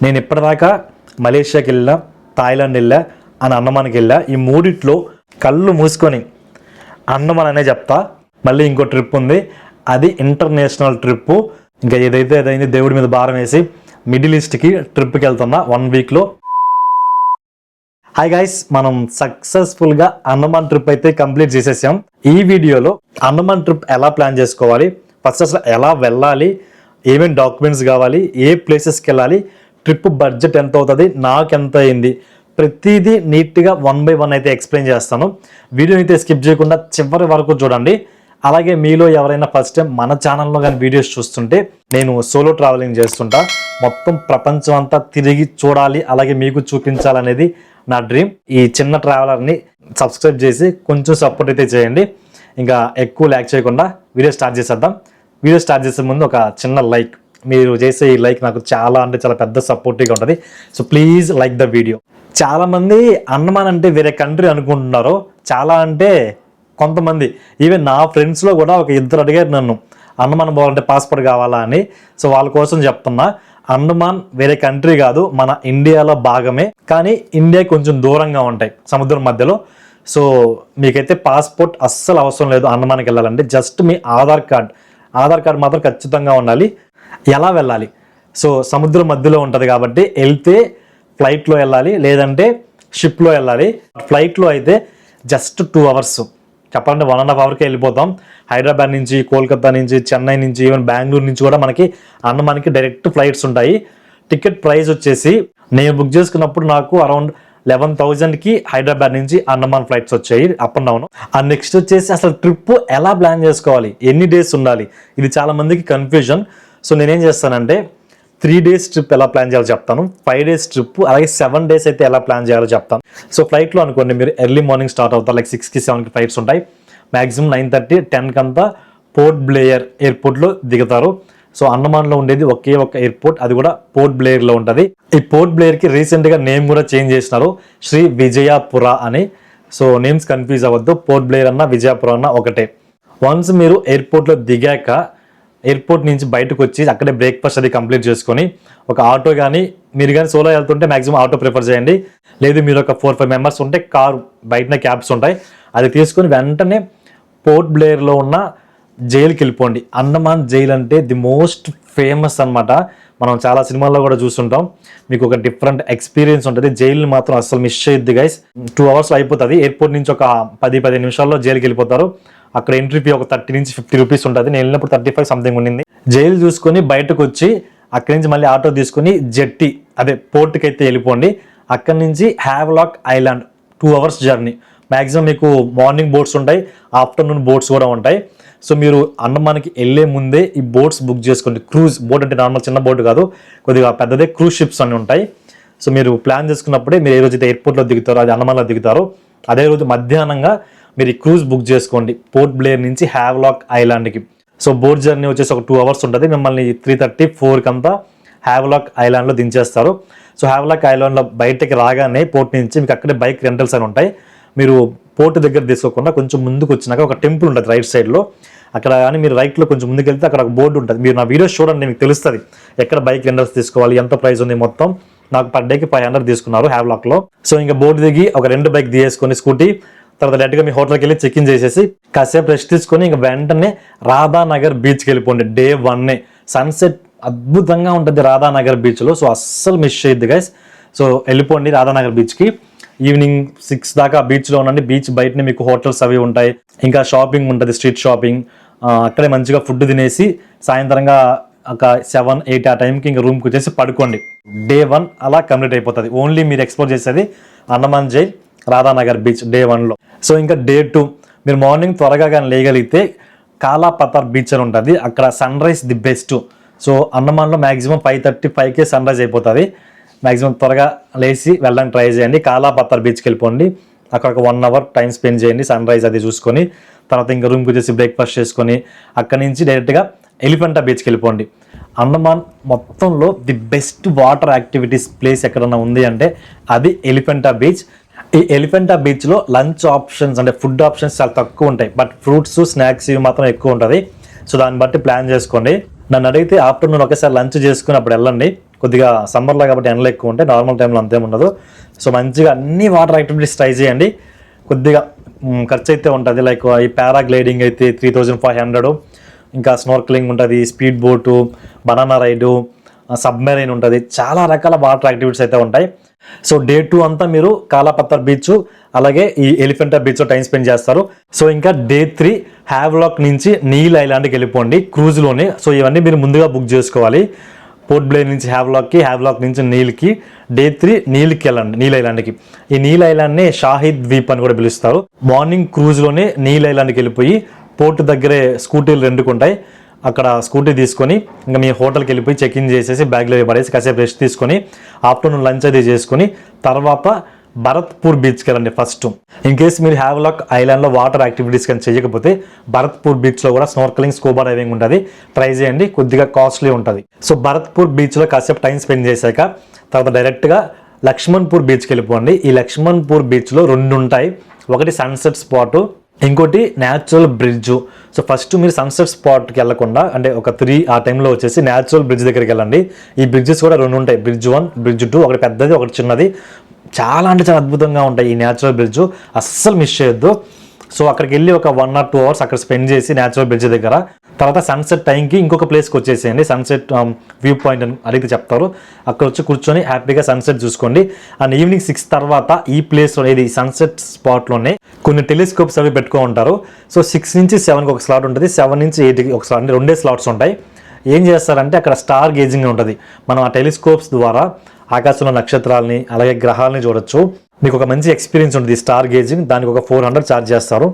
నేను ఇప్పటిదాకా మలేషియాకి వెళ్ళా, థాయిలాండ్ వెళ్ళా, అండమాన్కి వెళ్ళా. ఈ మూడిట్లో కళ్ళు మూసుకొని అండమాన్ అనే చెప్తా. మళ్ళీ ఇంకో ట్రిప్ ఉంది, అది ఇంటర్నేషనల్ ట్రిప్పు. ఇంకా ఏదైతే అదైంది దేవుడి మీద భారం వేసి మిడిల్ ఈస్ట్కి ట్రిప్కి వెళ్తున్నా 1 వీక్లో. హాయ్ గైస్, మనం సక్సెస్ఫుల్గా అండమాన్ ట్రిప్ అయితే కంప్లీట్ చేసేసాం. ఈ వీడియోలో అండమాన్ ట్రిప్ ఎలా ప్లాన్ చేసుకోవాలి, ఫస్ట్ అసలు ఎలా వెళ్ళాలి, ఏమేమి డాక్యుమెంట్స్ కావాలి, ఏ ప్లేసెస్కి వెళ్ళాలి, ట్రిప్ బడ్జెట్ ఎంత అవుతుంది, నాకు ఎంత అయింది, ప్రతిదీ నీట్గా 1 by 1 అయితే ఎక్స్ప్లెయిన్ చేస్తాను. వీడియోని అయితే స్కిప్ చేయకుండా చివరి వరకు చూడండి. అలాగే మీలో ఎవరైనా ఫస్ట్ టైం మన ఛానల్లో కానీ వీడియోస్ చూస్తుంటే, నేను సోలో ట్రావెలింగ్ చేస్తుంటా. మొత్తం ప్రపంచం అంతా తిరిగి చూడాలి, అలాగే మీకు చూపించాలనేది నా డ్రీమ్. ఈ చిన్న ట్రావెలర్ని సబ్స్క్రైబ్ చేసి కొంచెం సపోర్ట్ అయితే చేయండి. ఇంకా ఎక్కువ ల్యాక్ చేయకుండా వీడియో స్టార్ట్ చేసేద్దాం. వీడియో స్టార్ట్ చేసే ముందు ఒక చిన్న లైక్, మీరు చేసే ఈ లైక్ నాకు చాలా అంటే చాలా పెద్ద సపోర్టివ్గా ఉంటుంది. So please like the video. చాలామంది అండమాన్ అంటే వేరే కంట్రీ అనుకుంటున్నారు. చాలా అంటే కొంతమంది, ఈవెన్ నా ఫ్రెండ్స్లో కూడా ఒక 2 అడిగారు నన్ను, అండమాన్ పోవాలంటే పాస్పోర్ట్ కావాలా అని. సో వాళ్ళ కోసం చెప్తున్నా, అండమాన్ వేరే కంట్రీ కాదు, మన ఇండియాలో భాగమే. కానీ ఇండియా కొంచెం దూరంగా ఉంటాయి సముద్రం మధ్యలో. సో మీకైతే పాస్పోర్ట్ అస్సలు అవసరం లేదు అండమాన్కి వెళ్ళాలంటే. జస్ట్ మీ ఆధార్ కార్డ్ మాత్రం ఖచ్చితంగా ఉండాలి. ఎలా వెళ్ళాలి? సో సముద్రం మధ్యలో ఉంటుంది కాబట్టి వెళ్తే ఫ్లైట్లో వెళ్ళాలి, లేదంటే షిప్లో వెళ్ళాలి. ఫ్లైట్లో అయితే జస్ట్ 2 hours, చెప్పాలంటే 1.5 hourకే వెళ్ళిపోతాం. హైదరాబాద్ నుంచి, కోల్కతా నుంచి, చెన్నై నుంచి, ఈవెన్ బెంగళూరు నుంచి కూడా మనకి అండమాన్కి డైరెక్ట్ ఫ్లైట్స్ ఉంటాయి. టికెట్ ప్రైస్ వచ్చేసి నేను బుక్ చేసుకున్నప్పుడు నాకు అరౌండ్ 11,000కి హైదరాబాద్ నుంచి అండమాన్ ఫ్లైట్స్ వచ్చాయి, అప్ అండ్ డౌన్. నెక్స్ట్ వచ్చేసి అసలు ట్రిప్ ఎలా ప్లాన్ చేసుకోవాలి, ఎన్ని డేస్ ఉండాలి, ఇది చాలా మందికి కన్ఫ్యూజన్. సో నేనేం చేస్తానంటే 3 days ట్రిప్ ఎలా ప్లాన్ చేయాలో చెప్తాను, 5 days ట్రిప్, అలాగే 7 days అయితే ఎలా ప్లాన్ చేయాలో చెప్తాను. సో ఫ్లైట్లో అనుకోండి, మీరు ఎర్లీ మార్నింగ్ స్టార్ట్ అవుతారు, లైక్ 6కి 7కి ఫ్లైట్స్ ఉంటాయి. మ్యాక్సిమం 9:30 10కి అంతా పోర్ట్ బ్లేయర్ ఎయిర్పోర్ట్లో దిగుతారు. సో అండమాన్లో ఉండేది ఒకే ఒక ఎయిర్పోర్ట్, అది కూడా పోర్ట్ బ్లేయర్లో ఉంటుంది. ఈ పోర్ట్ బ్లేయర్కి రీసెంట్గా నేమ్ కూడా చేంజ్ చేసినారు, శ్రీ విజయపుర అని. సో నేమ్స్ కన్ఫ్యూజ్ అవ్వద్దు, పోర్ట్ బ్లేయర్ అన్న విజయపుర అన్న ఒకటే. వన్స్ మీరు ఎయిర్పోర్ట్లో దిగాక ఎయిర్పోర్ట్ నుంచి బయటకు వచ్చి అక్కడే బ్రేక్ఫాస్ట్ అది కంప్లీట్ చేసుకొని ఒక ఆటో కానీ, మీరు కానీ సోలో వెళ్తుంటే మ్యాక్సిమం ఆటో ప్రిఫర్ చేయండి. లేదు మీరు ఒక 4-5 members ఉంటే కారు, బయటనే క్యాబ్స్ ఉంటాయి, అది తీసుకొని వెంటనే పోర్ట్ బ్లేయర్లో ఉన్న జైలుకి వెళ్ళిపోండి. అండమాన్ జైలు అంటే ది మోస్ట్ ఫేమస్ అనమాట. మనం చాలా సినిమాల్లో కూడా చూస్తుంటాం. మీకు ఒక డిఫరెంట్ ఎక్స్పీరియన్స్ ఉంటుంది. జైలుని మాత్రం అస్సలు మిస్ చేయొద్దు గైస్. 2 hours అయిపోతుంది. ఎయిర్పోర్ట్ నుంచి ఒక 10-15 నిమిషాల్లో జైలుకి వెళ్ళిపోతారు. అక్కడ ఎంట్రీ ఫీ ఒక 30 నుంచి 50 రూపీస్ ఉంటుంది. నేను వెళ్ళినప్పుడు 35 సంథింగ్ ఉండింది. జైలు చూసుకొని బయటకు వచ్చి అక్కడి నుంచి మళ్ళీ ఆటో తీసుకొని జెట్టి, అదే పోర్ట్కి అయితే వెళ్ళిపోండి. అక్కడి నుంచి Havelock island 2 hours journey. Maximum మీకు మార్నింగ్ బోట్స్ ఉంటాయి, ఆఫ్టర్నూన్ బోట్స్ కూడా ఉంటాయి. సో మీరు అండమాన్కి వెళ్ళే ముందే ఈ బోట్స్ బుక్ చేసుకోండి. క్రూజ్ బోట్ అంటే నార్మల్ చిన్న బోట్ కాదు, కొద్దిగా పెద్దదే క్రూజ్ షిప్స్ అన్నీ ఉంటాయి. సో మీరు ప్లాన్ చేసుకున్నప్పుడే మీరు ఏ రోజైతే ఎయిర్పోర్ట్లో దిగుతారో, అది అండమాన్లో దిగుతారో, అదే రోజు మధ్యాహ్నంగా మీరు ఈ క్రూజ్ బుక్ చేసుకోండి పోర్ట్ బ్లేయర్ నుంచి హ్యావ్లాక్ ఐలాండ్కి. సో బోట్ జర్నీ వచ్చేసి ఒక 2 hours ఉంటుంది. మిమ్మల్ని 3:30-4కి అంతా హ్యావ్లాక్ ఐలాండ్లో దించేస్తారు. సో హ్యావ్లాక్ ఐలాండ్లో బయటకి రాగానే పోర్ట్ నుంచి మీకు అక్కడే బైక్ రెంటల్స్ అని ఉంటాయి. మీరు పోర్ట్ దగ్గర తీసుకోకుండా కొంచెం ముందుకు వచ్చినాక ఒక టెంపుల్ ఉంటుంది రైట్ సైడ్లో. అక్కడ కానీ మీరు రైట్లో కొంచెం ముందుకు వెళ్తే అక్కడ ఒక బోర్డు ఉంటుంది. మీరు నా వీడియోస్ చూడండి, మీకు తెలుస్తుంది ఎక్కడ బైక్ రెంటల్స్ తీసుకోవాలి, ఎంత ప్రైస్ ఉంది. మొత్తం నాకు పర్ డేకి 500 తీసుకున్నారు హ్యావ్లాక్లో. సో ఇంకా బోర్డు దిగి ఒక 2 బైక్ తీసేసుకొని స్కూటీ, తర్వాత డైరెక్ట్గా మీ హోటల్కి వెళ్ళి చెక్ ఇన్ చేసేసి కాసేపు రెస్ట్ తీసుకొని ఇంకా వెంటనే రాధానగర్ బీచ్కి వెళ్ళిపోండి. Day 1 సన్సెట్ అద్భుతంగా ఉంటుంది రాధానగర్ బీచ్లో. సో అస్సలు మిస్ చేయొద్దు గైస్. సో వెళ్ళిపోండి రాధానగర్ బీచ్కి. ఈవినింగ్ 6 దాకా బీచ్లో ఉండండి. బీచ్ బయటనే మీకు హోటల్స్ అవి ఉంటాయి, ఇంకా షాపింగ్ ఉంటుంది, స్ట్రీట్ షాపింగ్. అక్కడే మంచిగా ఫుడ్ తినేసి సాయంత్రంగా ఒక 7-8 ఆ టైంకి ఇంకా రూమ్కి వచ్చేసి పడుకోండి. Day 1 అలా కంప్లీట్ అయిపోతుంది. ఓన్లీ మీరు ఎక్స్ప్లోర్ చేసేది Andaman jail, Radhanagar beach Day 1లో. సో ఇంకా Day 2 మీరు మార్నింగ్ త్వరగా కానీ లేగలిగితే కాలాపతార్ బీచ్ అని ఉంటుంది. అక్కడ sunrise the best. So అండమాన్లో మ్యాక్సిమం 5:35కే సన్ రైజ్ అయిపోతుంది. మ్యాక్సిమం త్వరగా లేచి వెళ్ళడానికి ట్రై చేయండి. కాలాపతార్ బీచ్కి వెళ్ళిపోండి. అక్కడ ఒక 1 hour టైం స్పెండ్ చేయండి సన్ రైజ్ అది చూసుకొని. తర్వాత ఇంకా రూమ్కి వచ్చేసి బ్రేక్ఫాస్ట్ చేసుకొని అక్కడి నుంచి డైరెక్ట్గా ఎలిఫెంటా బీచ్కి వెళ్ళిపోండి. అండమాన్ మొత్తంలో the best water activities place ఎక్కడన్నా ఉంది అంటే అది ఎలిఫెంటా బీచ్. ఈ ఎలిఫెంటా బీచ్లో లంచ్ ఆప్షన్స్ అంటే ఫుడ్ ఆప్షన్స్ చాలా తక్కువ ఉంటాయి, బట్ ఫ్రూట్స్ స్నాక్స్ ఇవి మాత్రం ఎక్కువ ఉంటుంది. సో దాన్ని బట్టి ప్లాన్ చేసుకోండి. నన్ను అడిగితే ఆఫ్టర్నూన్ ఒకేసారి లంచ్ చేసుకుని అప్పుడు వెళ్ళండి. కొద్దిగా సమ్మర్లో కాబట్టి ఎండలు ఎక్కువ ఉంటాయి, నార్మల్ టైంలో అంతేం ఉండదు. సో మంచిగా అన్ని వాటర్ యాక్టివిటీస్ ట్రై చేయండి. కొద్దిగా ఖర్చు అయితే ఉంటుంది, లైక్ ఈ పారాగ్లైడింగ్ అయితే 3500, ఇంకా స్నోర్కలింగ్ ఉంటుంది, speed boat, banana ride, submarine ఉంటుంది, చాలా రకాల వాటర్ యాక్టివిటీస్ అయితే ఉంటాయి. సో డే 2 అంతా మీరు కాలాపత్తర్ బీచ్ అలాగే ఈ ఎలిఫెంటా బీచ్లో టైం స్పెండ్ చేస్తారు. సో ఇంకా డే 3 హ్యావ్లాక్ నుంచి నీల్ ఐలాండ్కి వెళ్ళిపోండి క్రూజ్లోనే. సో ఇవన్నీ మీరు ముందుగా బుక్ చేసుకోవాలి. పోర్ట్ బ్లేర్ నుంచి హ్యావ్లాక్కి, హ్యావ్లాక్ నుంచి నీల్కి. డే 3 నీల్కి వెళ్ళండి, నీల్ ఐలాండ్కి. ఈ నీల్ ఐలాండ్ని షాహిద్ ద్వీప్ అని కూడా పిలుస్తారు. మార్నింగ్ క్రూజ్లోనే నీల్ ఐలాండ్కి వెళ్ళిపోయి పోర్ట్ దగ్గరే స్కూటీలు రెండుకుంటాయి, అక్కడ స్కూటీ తీసుకొని ఇంకా మీ హోటల్కి వెళ్ళిపోయి చెక్ ఇన్ చేసేసి బ్యాగ్లో పడేసి కాసేపు రెస్ట్ తీసుకొని ఆఫ్టర్నూన్ లంచ్ అది చేసుకొని తర్వాత భరత్పూర్ బీచ్కి వెళ్ళండి ఫస్ట్. ఇన్ కేస్ మీరు హ్యావ్లాక్ ఐలాండ్లో వాటర్ యాక్టివిటీస్ కానీ చేయకపోతే భరత్పూర్ బీచ్లో కూడా స్నోర్కలింగ్, స్కూబా డైవింగ్ ఉంటుంది, ట్రై చేయండి. కొద్దిగా కాస్ట్లీ ఉంటుంది. సో భరత్పూర్ బీచ్లో కాసేపు టైం స్పెండ్ చేశాక తర్వాత డైరెక్ట్గా లక్ష్మణ్పూర్ బీచ్కి వెళ్ళిపోండి. ఈ లక్ష్మణ్పూర్ బీచ్లో 2 ఉంటాయి, ఒకటి సన్సెట్ స్పాటు, ఇంకోటి న్యాచురల్ బ్రిడ్జ్. సో ఫస్ట్ మీరు సన్సెట్ స్పాట్కి వెళ్ళకుండా అంటే ఒక 3 ఆ టైంలో వచ్చేసి న్యాచురల్ బ్రిడ్జ్ దగ్గరికి వెళ్ళండి. ఈ బ్రిడ్జెస్ కూడా 2 ఉంటాయి, బ్రిడ్జ్ 1, బ్రిడ్జ్ 2, ఒకటి పెద్దది ఒకటి చిన్నది. చాలా అంటే చాలా అద్భుతంగా ఉంటాయి ఈ న్యాచురల్ బ్రిడ్జ్, అస్సలు మిస్ చేయొద్దు. సో అక్కడికి వెళ్ళి ఒక 1 or 2 hours అక్కడ స్పెండ్ చేసి న్యాచురల్ బ్రిడ్జ్ దగ్గర తర్వాత సన్సెట్ టైంకి ఇంకొక ప్లేస్కి వచ్చేసేయండి. సన్సెట్ వ్యూ పాయింట్ అని అడిగితే చెప్తారు, అక్కడ వచ్చి కూర్చొని హ్యాపీగా సన్సెట్ చూసుకోండి. అండ్ ఈవినింగ్ 6 తర్వాత ఈ ప్లేస్లో ఇది సన్సెట్ స్పాట్లోనే కొన్ని టెలిస్కోప్స్ అవి పెట్టుకో ఉంటారు. సో 6 నుంచి 7కి ఒక స్లాట్ ఉంటుంది, 7 నుంచి 8కి ఒక స్లాట్, అంటే 2 స్లాట్స్ ఉంటాయి. ఏం చేస్తారంటే అక్కడ స్టార్ గేజింగ్ ఉంటుంది, మనం ఆ టెలిస్కోప్స్ ద్వారా ఆకాశంలో నక్షత్రాలని అలాగే గ్రహాలని చూడొచ్చు. మీకు ఒక మంచి ఎక్స్పీరియన్స్ ఉంటుంది స్టార్ గేజింగ్, దానికి ఒక 400 ఛార్జ్ చేస్తారు.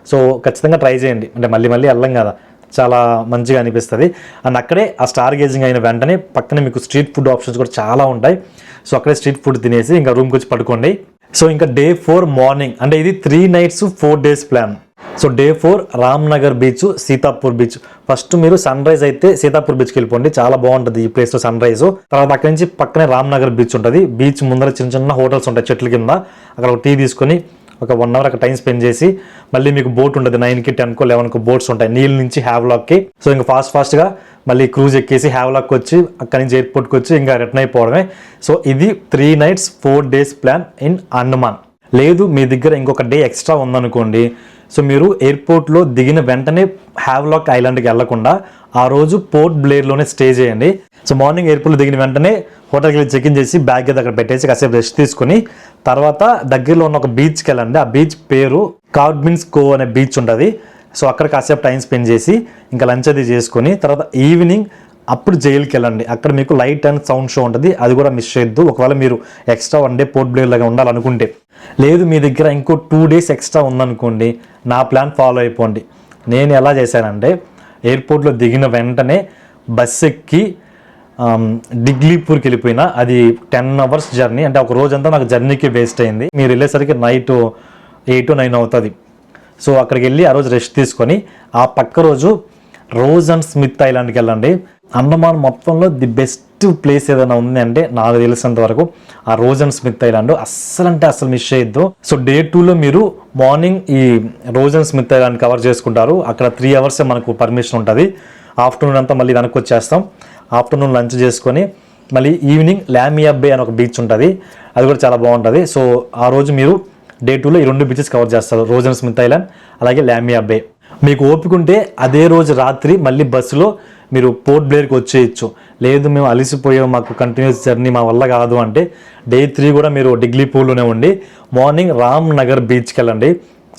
సో ఖచ్చితంగా ట్రై చేయండి, అంటే మళ్ళీ వెళ్ళం కదా, చాలా మంచిగా అనిపిస్తుంది. అండ్ అక్కడే ఆ స్టార్ గేజింగ్ అయిన వెంటనే పక్కనే మీకు స్ట్రీట్ ఫుడ్ ఆప్షన్స్ కూడా చాలా ఉంటాయి. సో అక్కడే స్ట్రీట్ ఫుడ్ తినేసి ఇంకా రూమ్కి వచ్చి పడుకోండి. సో ఇంకా డే 4 మార్నింగ్, అంటే ఇది 3 nights 4 days plan. So day 4 Ramnagar beach, Sitapur beach. First మీరు సన్ రైజ్ అయితే సీతాపూర్ బీచ్కి వెళ్ళిపోండి, చాలా బాగుంటుంది ఈ ప్లేస్లో సన్ రైజ్. తర్వాత అక్కడి నుంచి పక్కనే రామ్నగర్ బీచ్ ఉంటుంది. బీచ్ ముందర చిన్న చిన్న హోటల్స్ ఉంటాయి చెట్ల కింద, అక్కడ ఒక టీ తీసుకొని ఒక 1 hour అక్కడ టైం స్పెండ్ చేసి మళ్ళీ మీకు బోట్ ఉంటుంది 9కి 10కో 11కో బోట్స్ ఉంటాయి నీళ్ళ నుంచి హ్యావ్లాక్కి. సో ఇంకా ఫాస్ట్గా మళ్ళీ క్రూజ్ ఎక్కేసి హ్యావ్లాక్కి వచ్చి అక్కడి నుంచి ఎయిర్పోర్ట్కి వచ్చి ఇంకా రిటర్న్ అయిపోవడమే. సో ఇది 3 nights 4 days plan in Andaman. లేదు మీ దగ్గర ఇంకొక డే ఎక్స్ట్రా ఉందనుకోండి, సో మీరు ఎయిర్పోర్ట్లో దిగిన వెంటనే హ్యావ్లాక్ ఐలాండ్కి వెళ్లకుండా ఆ రోజు పోర్ట్ బ్లేర్లోనే స్టే చేయండి. సో మార్నింగ్ ఎయిర్పోర్ట్లో దిగిన వెంటనే హోటల్కి వెళ్ళి చెక్ ఇన్ చేసి బ్యాగ్ అది అక్కడ పెట్టేసి కాసేపు రెస్ట్ తీసుకుని తర్వాత దగ్గరలో ఉన్న ఒక బీచ్కి వెళ్ళండి. ఆ బీచ్ పేరు కార్డ్మిన్స్ కోవ్ అనే బీచ్ ఉంటుంది. సో అక్కడ కాసేపు టైం స్పెండ్ చేసి ఇంకా లంచ్ అది చేసుకొని తర్వాత ఈవినింగ్ అప్పుడు జైలుకి వెళ్ళండి. అక్కడ మీకు లైట్ అండ్ సౌండ్ షో ఉంటుంది, అది కూడా మిస్ చేయొద్దు. ఒకవేళ మీరు ఎక్స్ట్రా 1 day పోర్ట్ బ్లేర్ లాగా ఉండాలనుకుంటే. లేదు మీ దగ్గర ఇంకో 2 days ఎక్స్ట్రా ఉందనుకోండి, నా ప్లాన్ ఫాలో అయిపోండి. నేను ఎలా చేశానంటే ఎయిర్పోర్ట్లో దిగిన వెంటనే బస్ ఎక్కి డిగ్లీపూర్కి వెళ్ళిపోయినా. అది 10 hours జర్నీ, అంటే ఒక రోజంతా నాకు జర్నీకి వేస్ట్ అయింది. మీరు వెళ్ళేసరికి నైట్ 8 or 9 అవుతుంది. సో అక్కడికి వెళ్ళి ఆ రోజు రెస్ట్ తీసుకొని ఆ పక్క రోజు రోజ్ అండ్ స్మిత్ ఐలాండ్కి వెళ్ళండి. అండమాన్ మొత్తంలో ది బెస్ట్ ప్లేస్ ఏదైనా ఉంది అంటే నాకు తెలిసినంత వరకు ఆ రోజ్ అండ్ స్మిత్ ఐలాండ్, అస్సలు మిస్ చేయొద్దు. సో డే 2లో మీరు మార్నింగ్ ఈ rose and Smith island cover చేసుకుంటారు. అక్కడ 3 hours మనకు పర్మిషన్ ఉంటుంది. ఆఫ్టర్నూన్ అంతా మళ్ళీ వెనక్కి వచ్చేస్తాం. ఆఫ్టర్నూన్ లంచ్ చేసుకొని మళ్ళీ ఈవినింగ్ లామియా బే అని ఒక బీచ్ ఉంటుంది, అది కూడా చాలా బాగుంటుంది. సో ఆ రోజు మీరు డే 2లో ఈ 2 బీచెస్ కవర్ చేస్తారు, రోజ్ అండ్ స్మిత్ ఐలాండ్ అలాగే లామియా బే. మీకు ఓపిక ఉంటే అదే రోజు రాత్రి మళ్ళీ బస్సులో మీరు పోర్ట్ బ్లేర్కి వచ్చేయచ్చు. లేదు మేము అలసిపోయాం, మాకు కంటిన్యూస్ జర్నీ మా వల్ల కాదు అంటే డే 3 కూడా మీరు డిగ్లీపూర్లోనే ఉండి మార్నింగ్ రామ్ నగర్ బీచ్కి వెళ్ళండి.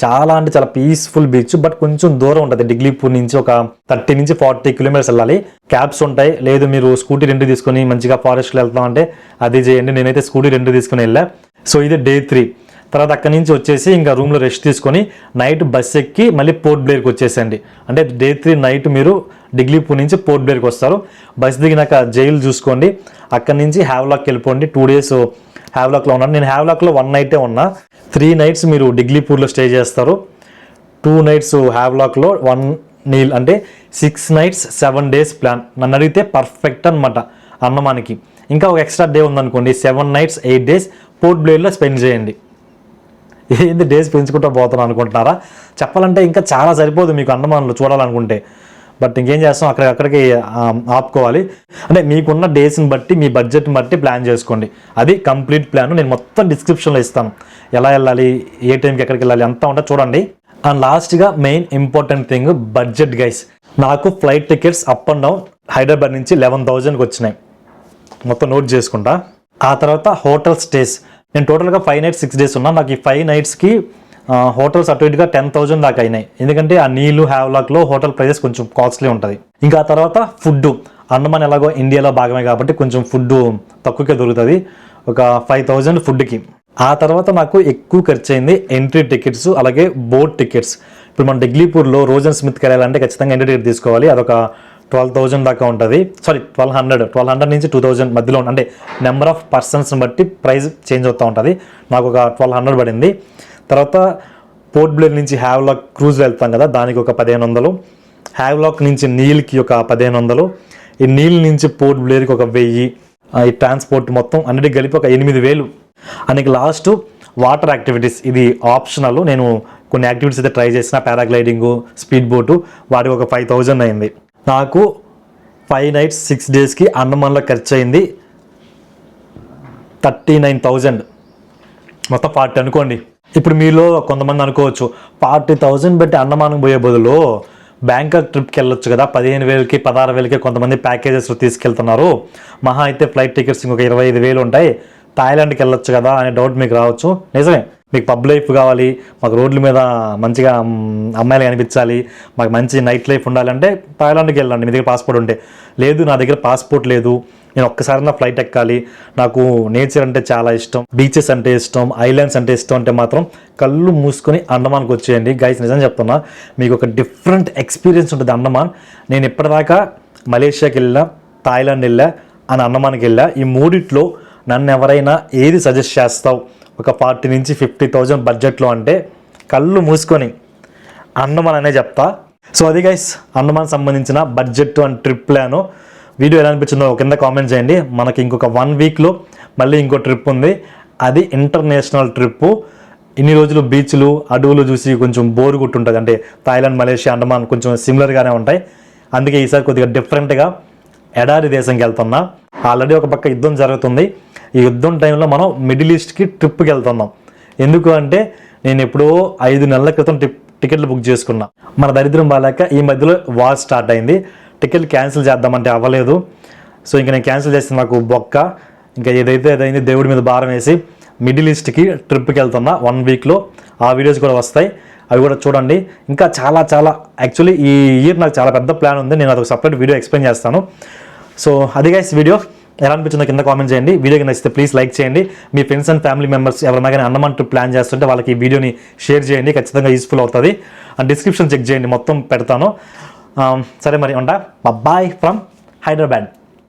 చాలా అంటే చాలా పీస్ఫుల్ బీచ్, బట్ కొంచెం దూరం ఉంటుంది. డిగ్లీపూర్ నుంచి ఒక 30 నుంచి 40 kilometers వెళ్ళాలి. క్యాబ్స్ ఉంటాయి, లేదు మీరు స్కూటీ రెంట్ తీసుకొని మంచిగా ఫారెస్ట్లో వెళ్తాం అంటే అది చేయండి. నేనైతే స్కూటీ రెంట్ తీసుకుని వెళ్ళా. సో ఇది డే 3. తర్వాత అక్కడి నుంచి వచ్చేసి ఇంకా రూమ్లో రెస్ట్ తీసుకొని నైట్ బస్ ఎక్కి మళ్ళీ పోర్ట్ బ్లేర్కి వచ్చేసండి. అంటే డే 3 నైట్ మీరు డిగ్లీపూర్ నుంచి పోర్ట్ బ్లేర్కి వస్తారు. బస్ దిగినాక జైలు చూసుకోండి, అక్కడి నుంచి హ్యావ్లాక్కి వెళ్ళిపోండి. 2 days హ్యావ్లాక్లో ఉన్నాను. నేను హ్యావ్లాక్లో 1 night ఉన్నా. 3 nights మీరు డిగ్లీపూర్లో స్టే చేస్తారు, 2 nights హ్యావ్లాక్లో, 1 నీల్, అంటే 6 nights 7 days ప్లాన్. నన్ను అడిగితే పర్ఫెక్ట్ అనమాట అండమాన్కి. ఇంకా ఒక ఎక్స్ట్రా డే ఉందనుకోండి, 7 nights 8 days పోర్ట్ బ్లేర్లో స్పెండ్ చేయండి. ఏంది డేస్ పెంచుకుంటూ పోతాను అనుకుంటున్నారా? చెప్పాలంటే ఇంకా చాలా సరిపోదు మీకు అండమాన్లో చూడాలనుకుంటే. బట్ ఇంకేం చేస్తాం, అక్కడికి ఆపుకోవాలి. అంటే మీకున్న డేస్ని బట్టి మీ బడ్జెట్ని బట్టి ప్లాన్ చేసుకోండి. అది కంప్లీట్ ప్లాన్ నేను మొత్తం డిస్క్రిప్షన్లో ఇస్తాను. ఎలా వెళ్ళాలి, ఏ టైంకి ఎక్కడికి వెళ్ళాలి అంతా ఉంటే చూడండి. అండ్ లాస్ట్గా main important thing budget guys. నాకు flight tickets up and down Hyderabad నుంచి 11,000కి వచ్చినాయి, మొత్తం నోట్ చేసుకుంటా. ఆ తర్వాత హోటల్ స్టేస్, నేను టోటల్గా 5 nights 6 days ఉన్నా. నాకు ఈ 5 nightsకి హోటల్స్ అటు ఇటుగా 10,000 దాకా అయినాయి. ఎందుకంటే ఆ నీళ్ళు హ్యావ్లాక్లో హోటల్ ప్రైజెస్ కొంచెం కాస్ట్లీ ఉంటుంది. ఇంకా ఆ తర్వాత ఫుడ్, అండమాన్ ఎలాగో ఇండియాలో భాగమే కాబట్టి కొంచెం ఫుడ్ తక్కువకే దొరుకుతుంది, ఒక 5,000 ఫుడ్కి. ఆ తర్వాత నాకు ఎక్కువ ఖర్చు అయింది ఎంట్రీ టికెట్స్, అలాగే బోట్ టికెట్స్. ఇప్పుడు మనం డిగ్లీపూర్లో రోజన్ స్మిత్కి వెళ్ళాలంటే ఖచ్చితంగా ఎంట్రీ టికెట్ తీసుకోవాలి, అదొక 12,000 దాకా ఉంటుంది. సారీ 1,200 నుంచి 2,000 మధ్యలో, అంటే నెంబర్ ఆఫ్ పర్సన్స్ని బట్టి ప్రైస్ చేంజ్ అవుతూ ఉంటుంది. నాకు ఒక 1,200 పడింది. తర్వాత పోర్ట్ బ్లేర్ నుంచి హ్యావ్లాక్ క్రూజ్ వెళ్తాం కదా, దానికి ఒక 1,500, హ్యావ్లాక్ నుంచి నీల్కి ఒక 1,500, ఈ నీల్ నుంచి పోర్ట్ బ్లేర్కి ఒక 1,000, ఈ ట్రాన్స్పోర్ట్ మొత్తం అన్నిటికి కలిపి ఒక 8,000. అందుకే లాస్ట్ వాటర్ యాక్టివిటీస్, ఇది ఆప్షనల్. నేను కొన్ని యాక్టివిటీస్ అయితే ట్రై చేసిన, పారాగ్లైడింగు, స్పీడ్ బోటు, వాటికి ఒక 5,000 అయింది. నాకు 5 nights 6 daysకి అండమాన్లో ఖర్చు అయింది 39,000, మొత్తం 40 అనుకోండి. ఇప్పుడు మీలో కొంతమంది అనుకోవచ్చు 40,000 పెట్టి అండమానం పోయే బదులు బ్యాంకాక్ ట్రిప్కి వెళ్ళొచ్చు కదా, 15,000కి 16,000కి కొంతమంది ప్యాకేజెస్లో తీసుకెళ్తున్నారు, మహా అయితే ఫ్లైట్ టికెట్స్ ఇంకొక 25,000 ఉంటాయి, థాయిలాండ్కి వెళ్ళొచ్చు కదా అనే డౌట్ మీకు రావచ్చు. నిజమే, మీకు పబ్ లైఫ్ కావాలి, మాకు రోడ్ల మీద మంచిగా అమ్మాయిలు కనిపించాలి, మాకు మంచి నైట్ లైఫ్ ఉండాలంటే థాయిలాండ్కి వెళ్ళండి మీ దగ్గర పాస్పోర్ట్ ఉంటే. లేదు నా దగ్గర పాస్పోర్ట్ లేదు, నేను ఒక్కసారి నా ఫ్లైట్ ఎక్కాలి, నాకు నేచర్ అంటే చాలా ఇష్టం, బీచెస్ అంటే ఇష్టం, ఐలాండ్స్ అంటే ఇష్టం అంటే మాత్రం కళ్ళు మూసుకొని అండమాన్కి వచ్చేయండి గైస్. నిజం చెప్తున్నా, మీకు ఒక డిఫరెంట్ ఎక్స్పీరియన్స్ ఉంటుంది అండమాన్. నేను ఇప్పటిదాకా మలేషియాకి వెళ్ళా, థాయిలాండ్ వెళ్ళా, అని అండమాన్కి వెళ్ళా. ఈ మూడిట్లో నన్ను ఎవరైనా ఏది సజెస్ట్ చేస్తావు ఒక 40 నుంచి 50,000 బడ్జెట్లో అంటే కళ్ళు మూసుకొని అండమాన్ అనే చెప్తా. సో అది గైస్, అండమాన్ సంబంధించిన budget and trip plan. Video ఎలా అనిపించిందో కింద కామెంట్ చేయండి. మనకి ఇంకొక 1 weekలో మళ్ళీ ఇంకో ట్రిప్ ఉంది, అది ఇంటర్నేషనల్ ట్రిప్పు. ఇన్ని రోజులు బీచ్లు అడవులు చూసి కొంచెం బోర్ కొట్టుంటుంది, అంటే థాయిలాండ్, మలేషియా, అండమాన్ కొంచెం సిమిలర్గానే ఉంటాయి. అందుకే ఈసారి కొద్దిగా డిఫరెంట్గా ఎడారి దేశంకి వెళ్తున్నా. ఆల్రెడీ ఒక పక్క యుద్ధం జరుగుతుంది, ఈ యుద్ధం టైంలో మనం మిడిల్ ఈస్ట్కి ట్రిప్కి వెళ్తున్నాం. ఎందుకు అంటే నేను ఎప్పుడో 5 నెలల క్రితం టికెట్లు బుక్ చేసుకున్నా. మన దరిద్రం బాగాలేక ఈ మధ్యలో వార్ స్టార్ట్ అయింది, టికెట్లు క్యాన్సిల్ చేద్దామంటే అవ్వలేదు. సో ఇంకా నేను క్యాన్సిల్ చేస్తే నాకు బొక్క, ఇంకా ఏదైతే అదైంది దేవుడి మీద భారం వేసి మిడిల్ ఈస్ట్కి ట్రిప్కి వెళ్తున్నా 1 weekలో. ఆ వీడియోస్ కూడా వస్తాయి, అవి కూడా చూడండి. ఇంకా చాలా యాక్చువల్లీ ఈ ఇయర్ నాకు చాలా పెద్ద ప్లాన్ ఉంది, నేను అదొక సపరేట్ వీడియో ఎక్స్ప్లెయిన్ చేస్తాను. సో అది గైస్, వీడియో ఎలా అనిపించిందో కింద కామెంట్ చేయండి. వీడియోకి నచ్చితే ప్లీజ్ లైక్ చేయండి. మీ ఫ్రెండ్స్ అండ్ ఫ్యామిలీ మెంబర్స్ ఎవరైనా కానీ అండమాన్ ట్రిప్ ప్లాన్ చేస్తుంటే వాళ్ళకి ఈ వీడియోని షేర్ చేయండి, ఖచ్చితంగా యూస్ఫుల్ అవుతుంది. అండ్ డిస్క్రిప్షన్ చెక్ చేయండి, మొత్తం పెడతాను. సరే మరి ఉంటా, బాయ్ ఫ్రమ్ హైదరాబాద్.